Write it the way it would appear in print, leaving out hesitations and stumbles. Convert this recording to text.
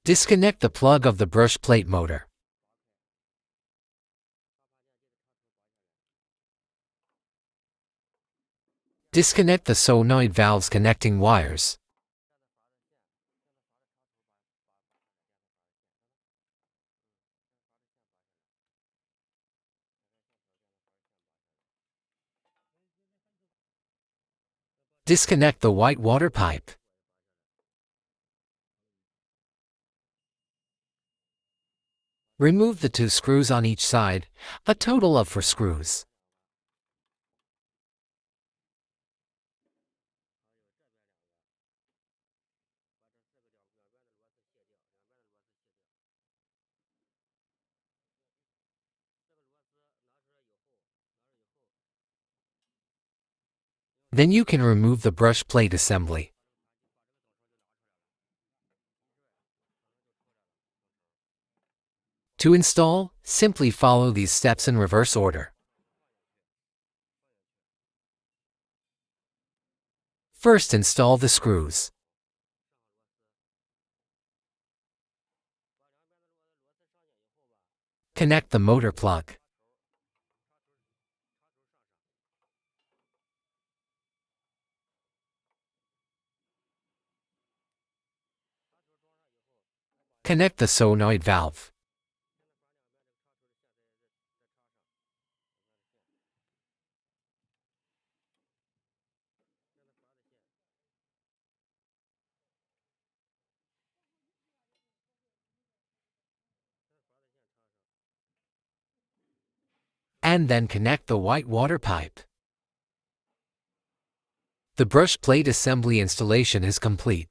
Disconnect the plug of the brush plate motor. Disconnect the solenoid valve's connecting wires. Disconnect the white water pipe. Remove the 2 screws on each side, a total of 4 screws. Then you can remove the brush plate assembly. To install, simply follow these steps in reverse order. First, install the screws. Connect the motor plug. Connect the solenoid valve. And then connect the white water pipe. The brush plate assembly installation is complete.